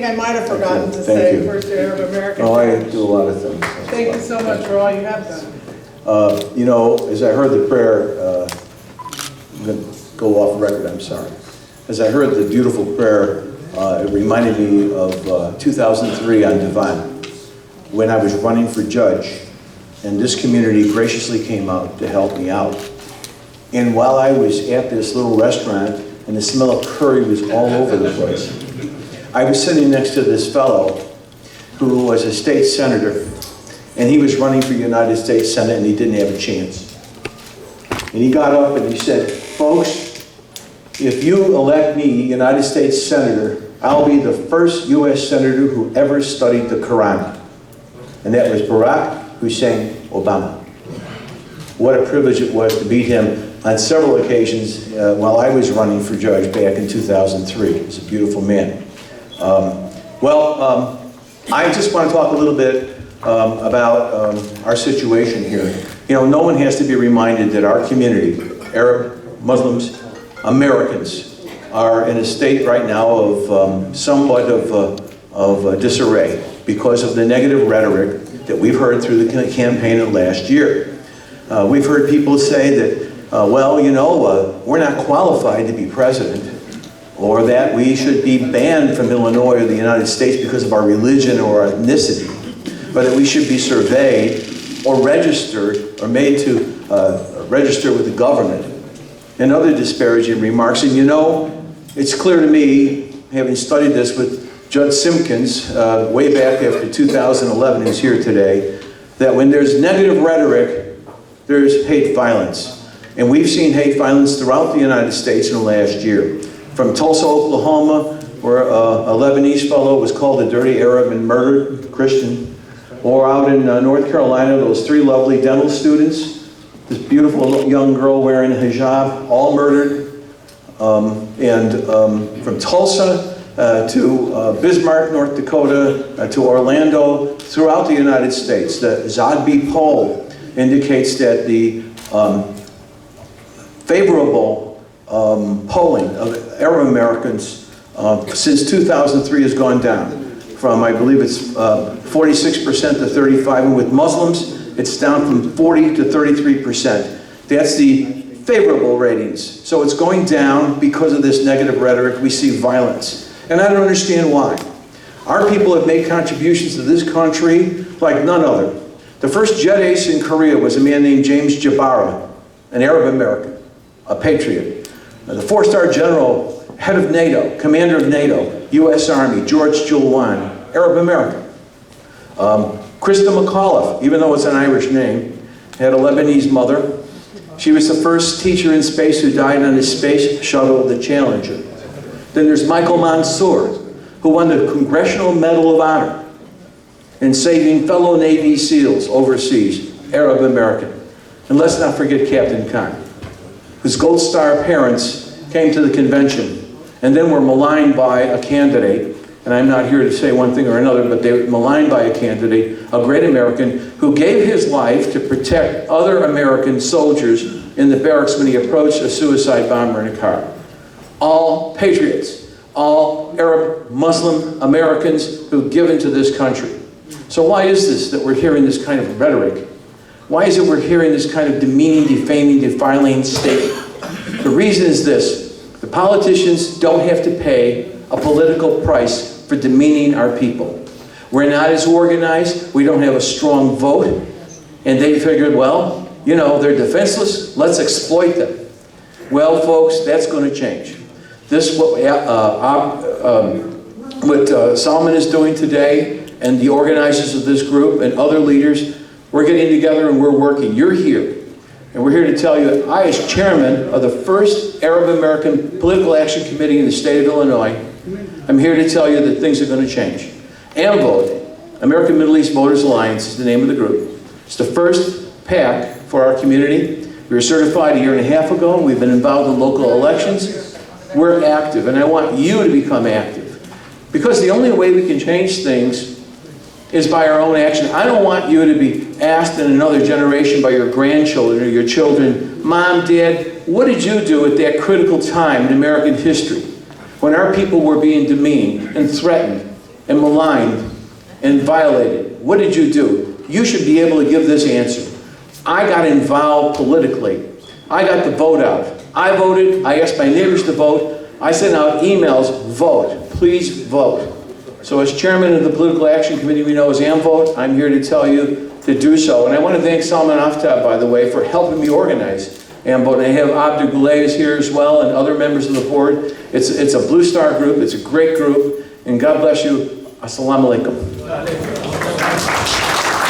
I might have forgotten to Thank say you. First Arab American. Oh, I Heritage. do a lot of things. Thank you so much for all you have done. You know, as I heard the prayer, I'm going to go off record, I'm sorry. As I heard the beautiful prayer, it reminded me of 2003 on Divine, when I was running for judge, and this community graciously came out to help me out. And while I was at this little restaurant, and the smell of curry was all over the place, I was sitting next to this fellow who was a state senator, and he was running for United States Senate, and he didn't have a chance. And he got up and he said, "Folks, if you elect me United States Senator, I'll be the first U.S. Senator who ever studied the Quran." And that was Barack Hussein Obama. What a privilege it was to meet him on several occasions while I was running for judge back in 2003. He's a beautiful man. I just want to talk a little bit about our situation here. You know, no one has to be reminded that our community, Arab, Muslims, Americans, are in a state right now of somewhat of disarray because of the negative rhetoric that we've heard through the campaign of last year. We've heard people say that, well, you know, we're not qualified to be president, or that we should be banned from Illinois or the United States because of our religion or ethnicity, or that we should be surveyed or registered or made to register with the government, and other disparaging remarks. And you know, it's clear to me, having studied this with Judge Simpkins way back after 2011, who's here today, that when there's negative rhetoric, there's hate violence. And we've seen hate violence throughout the United States in the last year. From Tulsa, Oklahoma, where a Lebanese fellow was called a dirty Arab and murdered, Christian. Or out in North Carolina, those three lovely dental students, this beautiful young girl wearing a hijab, all murdered. From Tulsa to Bismarck, North Dakota, to Orlando, throughout the United States. The Zodby poll indicates that the favorable polling of Arab Americans since 2003 has gone down from, I believe it's 46% to 35%, and with Muslims it's down from 40 to 33%. That's the favorable ratings. So it's going down because of this negative rhetoric. We see violence, and I don't understand why. Our people have made contributions to this country like none other. The first jet ace in Korea was a man named James Jabara, an Arab American, a patriot. The four-star general, head of NATO, commander of NATO, U.S. Army, George Julwan, Arab American. Krista McAuliffe, even though it's an Irish name, had a Lebanese mother. She was the first teacher in space who died on a space shuttle, the Challenger. Then there's Michael Mansour, who won the Congressional Medal of Honor in saving fellow Navy SEALs overseas, Arab American. And let's not forget Captain Khan, whose Gold Star parents came to the convention and then were maligned by a candidate, and I'm not here to say one thing or another, but they were maligned by a candidate, a great American, who gave his life to protect other American soldiers in the barracks when he approached a suicide bomber in a car. All patriots, all Arab Muslim Americans who've given to this country. So why is this that we're hearing this kind of rhetoric? Why is it we're hearing this kind of demeaning, defaming, defiling statement? The reason is this: the politicians don't have to pay a political price for demeaning our people. We're not as organized, we don't have a strong vote, and they figured, well, you know, they're defenseless, let's exploit them. Well, folks, that's going to change. This what Salman is doing today, and the organizers of this group and other leaders, we're getting together and we're working. You're here. And we're here to tell you that I, as chairman of the first Arab American Political Action Committee in the state of Illinois, I'm here to tell you that things are going to change. AMVOTE, American Middle East Voters Alliance, is the name of the group. It's the first PAC for our community. We were certified a year and a half ago. We've been involved in local elections. We're active, and I want you to become active. Because the only way we can change things is by our own action. I don't want you to be asked in another generation by your grandchildren or your children, Mom, Dad, what did you do at that critical time in American history when our people were being demeaned and threatened and maligned and violated. What did you do? You should be able to give this answer. I got involved politically. I got the vote out. I voted. I asked my neighbors to vote. I sent out emails, vote. Please vote. So as chairman of the Political Action Committee we know as AmVote, I'm here to tell you to do so. And I want to thank Salman Aftab, by the way, for helping me organize AmVote. And I have Abdul Gulay is here as well and other members of the board. It's a Blue Star group. It's a great group. And God bless you. Assalamu alaikum.